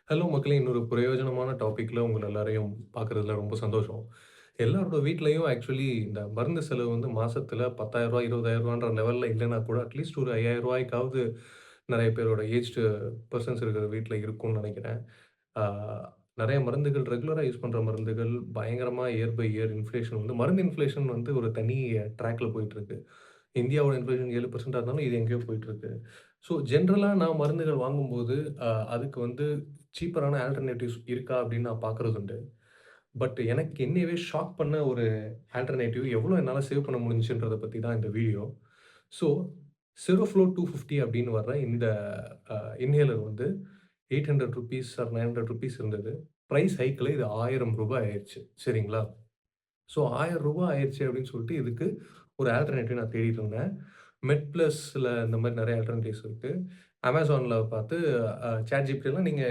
Hello மக்களே! இன்னொரு பிரயோஜனமான டாபிக்ல உங்கள எல்லாரையும் பார்க்குறதுல ரொம்ப சந்தோஷம். எல்லாரோட வீட்லயும் ஆக்சுவலி இந்த மருந்து செலவு வந்து மாசத்துல ரூ. 10,000 ரூ. 20,000ன்ற லெவல்ல இல்லன்னா கூட அட்லீஸ்ட் ஒரு ரூ. 5,000க்காவது நெறைய பேரோட ஏஜ்டு பெர்சன்ஸ் இருக்கிற வீட்ல இருக்கும்னு நெனைக்கிறேன். ஆ நெறைய மருந்துகள் ரெகுலரா யூஸ் பண்ற மருந்துகள் பயங்கரமா இயர் பை இயர் இன்ஃப்ளேஷன் வந்து மருந்து இன்ஃப்ளேஷன் வந்து ஒரு தனி ட்ராக்ல போயிட்டுருக்கு. இந்தியாவோட இன்ஃப்ளேஷன் 7% இருந்தாலும் இது எங்கேயோ போயிட்டுருக்கு. ஸோ ஜென்ரலா நான் மருந்துகள் வாங்கும்போது, அதுக்கு வந்து சீப்பரான ஆல்டர்னேட்டிவ்ஸ் இருக்கா அப்படின்னு நான் பார்க்குறது உண்டு. பட் எனக்கு என்னையவே ஷாக் பண்ண ஒரு ஆல்டர்னேட்டிவ் எவ்வளோ என்னால சேவ் பண்ண முடிஞ்சுன்றத பத்தி தான் இந்த வீடியோ. ஸோ செரோஃப்ளோ 250 அப்படின்னு வர்ற இந்த அ இன்ஹேலர் வந்து ரூ. 800 ஆர் ரூ. 900 இருந்தது. பிரைஸ் ஹைக்ல இது ரூ. 1000 ஆயிருச்சு. சரிங்களா? ஸோ ரூ. 1000 ஆயிருச்சு அப்படின்னு சொல்லிட்டு இதுக்கு ஒரு ஆல்டர்னேட்டிவ் நான் தேடிட்டு இருந்தேன். மெட்பிளஸ்ல இந்த மாரி நெறைய ஆல்டர்னேட்டிவ்ஸ் இருக்கு. Amazonல பார்த்து ChatGPTலாம் நீங்க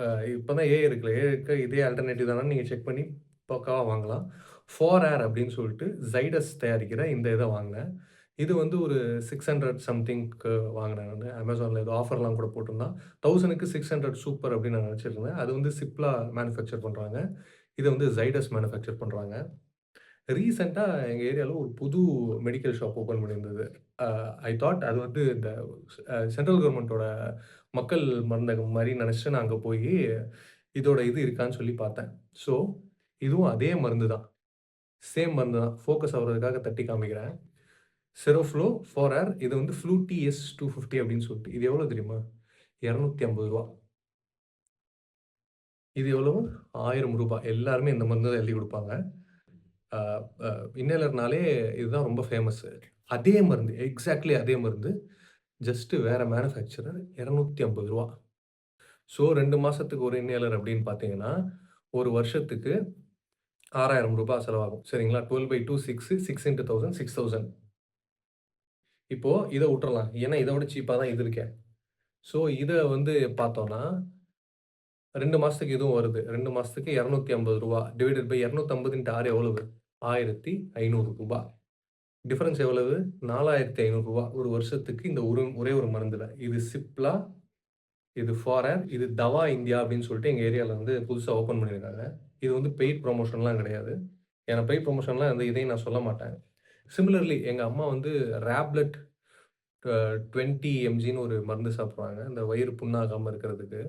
அ இப்ப தான் ஏஐ இருக்குல்ல. ஏஐக்கு இதே ஆல்டர்னேட்டிவ் தானான்னு நீங்க செக் பண்ணி பக்காவா வாங்கலாம். 4 ஏர் அப்படின்னு சொல்லிட்டு Zydus தயாரிக்கிற இந்த இத வாங்குனேன். இது வந்து ஒரு 600 சம்திங்க்கு வாங்குனேன் நானு. Amazonல ஏதோ ஆஃபர்லாம் கூட போட்டிருந்தான். 1000க்கு 600 சூப்பர் அப்படின்னு நான் நெனச்சிட்டு இருந்தேன். அது வந்து சிப்லா மேனுஃபேக்சர் பண்றாங்க. இத வந்து Zydus மேனுஃபேக்சர் பண்றாங்க. ரீசென்ட்டா எங்க ஏரியால ஒரு புது மெடிக்கல் ஷாப் ஓப்பன் பண்ணியிருந்தது. அ ஐ தாட் அது வந்து இந்த சென்ட்ரல் கவர்ன்மென்ட்டோட மக்கள் மருந்தகம் மாரி நெனச்சுட்டு நான் அங்க போயி, இதோட இது இருக்கான்னு சொல்லி பார்த்தேன். ஸோ, இதுவும் அதே மருந்து தான். சேம் மருந்து தான். ஃபோக்கஸ் ஆவுறதுக்காக தட்டி காமிக்கிறேன். செரோஃப்ளோ 4 ஏர் இது வந்து ஃப்ளூட்டி எஸ் 250 அப்படின்னு சொல்லிட்டு. இது எவ்வளோ தெரியுமா? ரூ. 250. இது எவ்வளவு? ரூ. 1000. எல்லாருமே இந்த மருந்து தான் எழுதி குடுப்பாங்க. அ அ இன்னேலர்னாலே இதுதான் ரொம்ப ஃபேமஸு. அதே மருந்து, எக்ஸாக்ட்லி அதே மருந்து. ஜஸ்ட் வேற மேனுஃபேக்சரர் ரூ. 250. ஸோ 2 மாசத்துக்கு ஒரு இன்னேலர் அப்படின்னு பார்த்தீங்கன்னா, 1 வருஷத்துக்கு ரூ. 6000 செலவாகும். சரிங்களா? 12/2 6 6 இன்டூ 1000 6000. இப்போ இத உட்டுறலாம். ஏன்னா இத விட சீப்பா தான் இது இருக்கே. ஸோ இத வந்து பார்த்தோம்னா, 2 மாசத்துக்கு இதுவும் வருது. 2 மாசத்துக்கு ரூ. 250 டிவைடட் பை 250 இன்டூ 6 எவ்வளவு? ரூ. 1500. டிஃபரன்ஸ் எவ்வளவு? ரூ. 4500 ஒரு வருஷத்துக்கு இந்த ஒரே ஒரு மருந்துல. இது சிப்லா, இது ஃபாரேர், இது தவா இந்தியா அப்படின்னு சொல்லிட்டு எங்க ஏரியால வந்து புதுசா ஓப்பன் பண்ணியிருக்காங்க. இது வந்து பெய்ட் ப்ரமோஷன்லாம் கிடையாது. ஏன்னா பெய்ட் ப்ரமோஷன்லாம் வந்து இதையும் நான் சொல்ல மாட்டேன். சிமிலர்லி எங்க அம்மா வந்து ரேப்லெட் 20 எம்ஜின்னு ஒரு மருந்து சாப்பிடுறாங்க. இந்த வயிறு புண்ணாகாம இருக்கிறதுக்கு.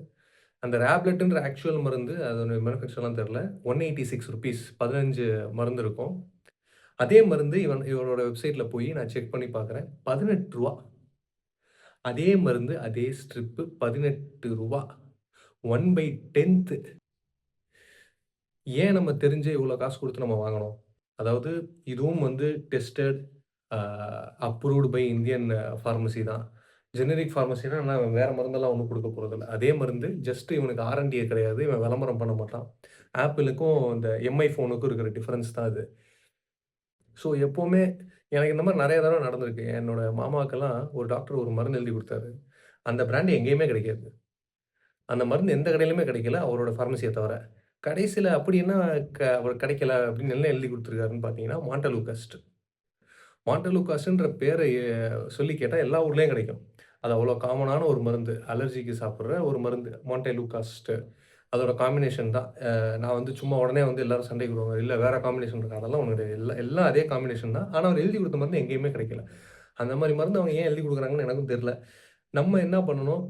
அந்த ரேப்லெட்ன்ற ஆக்சுவல் மருந்து அதோட மேனுஃபேக்சர்லாம் தெரியல. ரூ. 186 15 மருந்து இருக்கும். அதே மருந்து இவரோட வெப்சைட்ல போய் நான் செக் பண்ணி பார்க்குறேன். ரூ. 18. அதே மருந்து, அதே ஸ்ட்ரிப்பு ரூ. 18. 1/10த். ஏன் நம்ம தெரிஞ்சு இவ்ளோ காசு குடுத்து நம்ம வாங்கணும்? அதாவது இதுவும் வந்து tested, uh approved by Indian pharmacy தான். ஜெனரிக் பார்மசினா நான் வேற மருந்தெல்லாம் ஒண்ணும் குடுக்க போறதில்ல. அதே மருந்து ஜஸ்ட் இவனுக்கு ஆர்&டியே கிடையாது. இவன் விளம்பரம் பண்ண மாட்டான். Appleக்கும் இந்த எம்ஐ ஃபோனுக்கும் இருக்கிற டிஃபரன்ஸ் தான் அது. ஸோ எப்பவுமே எனக்கு இந்த மாரி நெறைய தடவ நடந்திருக்கு. என்னோட மாமாவுக்கெல்லாம் ஒரு டாக்டர் ஒரு மருந்து எழுதி குடுத்தாரு. அந்த பிராண்ட் எங்கேயுமே கிடைக்காது. அந்த மருந்து எந்த கடையிலுமே கிடைக்கல, அவரோட பார்மசிய தவிர. கடைசில அப்படி என்ன அவருக்கு கிடைக்கல அப்படின்னு என்ன எழுதி குடுத்துருக்காருன்னு பார்த்தீங்கன்னா, மாண்டலூகாஸ்ட். மாண்டலூகாஸ்ட்ன்ற பேர சொல்லி கேட்டா எல்லா ஊர்லயும் கிடைக்கும். அது அவ்வளோ காமனான ஒரு மருந்து. அலர்ஜிக்கு சாப்பிடுற ஒரு மருந்து. மாண்டலூகாஸ்ட். அதோட காம்பினேஷன் தான். நான் வந்து சும்மா உடனே வந்து எல்லாரும் சண்டைக்கு வருவாங்க. இல்ல வேற காம்பினேஷன் இருக்கு. அதெல்லாம் ஒண்ணும் கிடையாது. எல்லாம் அதே காம்பினேஷன் தான். ஆனா அவர் எழுதி குடுத்த மருந்து எங்கேயுமே கிடைக்கல. அந்த மாரி மருந்து அவங்க ஏன் எழுதி குடுக்குறாங்கன்னு எனக்கும் தெரியல. நம்ம என்ன பண்ணணும்?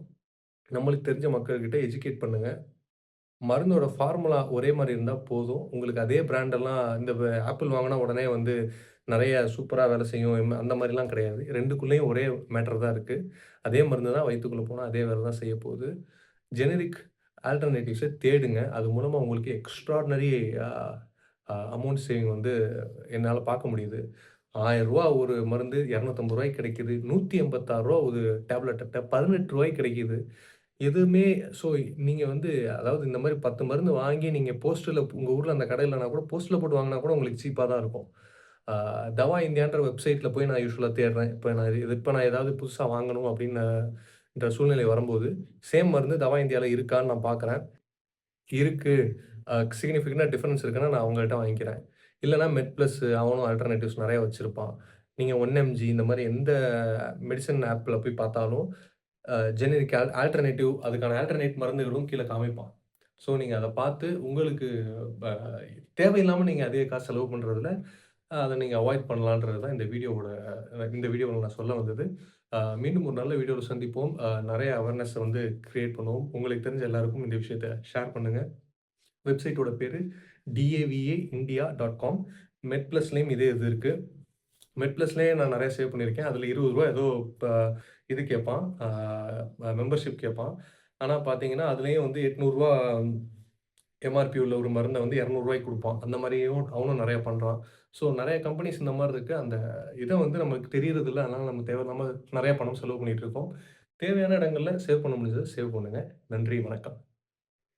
நம்மளுக்கு தெரிஞ்ச மக்கள்கிட்ட எஜுகேட் பண்ணுங்க. மருந்தோட ஃபார்முலா ஒரே மாரி இருந்தா போதும். உங்களுக்கு அதே பிராண்ட் எல்லாம் இந்த ஆப்பிள் வாங்குனா உடனே வந்து நெறைய சூப்பரா வேலை செய்யும். அந்த மாரிலாம் கிடையாது. 2க்குள்ளயும் ஒரே மேட்டர் தான் இருக்கு. அதே மருந்து தான் வயித்துக்குள்ள போனா அதே வேலை தான் செய்யப்போகுது. ஜெனரிக் ஆல்டர்னேட்டிவ்ஸ தேடுங்க. அது மூலமா உங்களுக்கு எக்ஸ்ட்ரார்டினரி அ அ அமௌண்ட் சேவிங் வந்து என்னால பார்க்க முடியுது. ரூ. 1000 ஒரு மருந்து ரூ. 250 கிடைக்குது. ரூ. 186 ஒரு டேப்லெட் அட்ட ரூ. 18 கிடைக்குது. எதுவுமே ஸோ நீங்க வந்து அதாவது இந்த மாரி 10 மருந்து வாங்கி நீங்க போஸ்டர்ல உங்க ஊர்ல அந்த கடை இல்லன்னா கூட போஸ்டர்ல போட்டு வாங்குனா கூட உங்களுக்கு சீப்பா தான் இருக்கும். ஆ தவா இந்தியான்ற வெப்சைட்ல போய் நான் யூசுவலா தேடுறேன். இப்ப நான் ஏதாவது புதுசா வாங்கணும் அப்படின்னு ன்ற சூழ்நிலை வரும்போது, சேம் மருந்து தவா இந்தியால இருக்கான்னு நான் பார்க்குறேன். இருக்கு. சிக்னிஃபிகன்ட்டா டிஃபரன்ஸ் இருக்குன்னா நான் அவங்கள்ட்ட வாங்கிக்கிறேன். இல்லன்னா மெட்பிளஸ் அவனும் ஆல்டர்னேட்டிவ்ஸ் நெறைய வச்சிருப்பான். நீங்க 1எம்ஜி இந்த மாரி எந்த மெடிசின் ஆப்ல போய் பார்த்தாலும் ஜெனரிக் ஆல்டர்னேட்டிவ் அதுக்கான ஆல்டர்னேட் மருந்துகளும் கீழ காமிப்பான். ஸோ நீங்க அத பார்த்து உங்களுக்கு ப தேவையில்லாம நீங்க அதிக காசு செலவு பண்றதுல, அத நீங்க அவாய்ட் பண்ணலான்றது தான் இந்த வீடியோல நான் சொல்ல வந்தது. மீண்டும் ஒரு நல்ல வீடியோல சந்திப்போம். நெறைய அவேர்னஸ வந்து கிரியேட் பண்ணுவோம். உங்களுக்கு தெரிஞ்ச எல்லாருக்கும் இந்த விஷயத்த ஷேர் பண்ணுங்க. வெப்சைட்டோட பேரு davaindia.com. மெட்பிளஸ்லயும் இதே இது இருக்கு. மெட்பிளஸ்லயே நான் நெறைய சேவ் பண்ணியிருக்கேன். அதுல ரூ. 20 ஏதோ இது கேட்பான். மெம்பர்ஷிப் கேட்பான். ஆனா பார்த்தீங்கன்னா, அதுலயும் வந்து ரூ. 800 எம்ஆர்பி உள்ள ஒரு மருந்த வந்து ரூ. 200 குடுப்பான். அந்த மாரியும் அவனும் நெறைய பண்றான். ஸோ நெறைய கம்பெனிஸ் இந்த மாரி இருக்கு. அந்த இத வந்து நமக்கு தெரியறதில்ல. அதனால நம்ம தேவையில்லாம நெறைய பணம் செலவு பண்ணிட்டு இருக்கோம். தேவையான இடங்கள்ல சேவ் பண்ண முடிஞ்சத சேவ் பண்ணுங்க. நன்றி, வணக்கம்.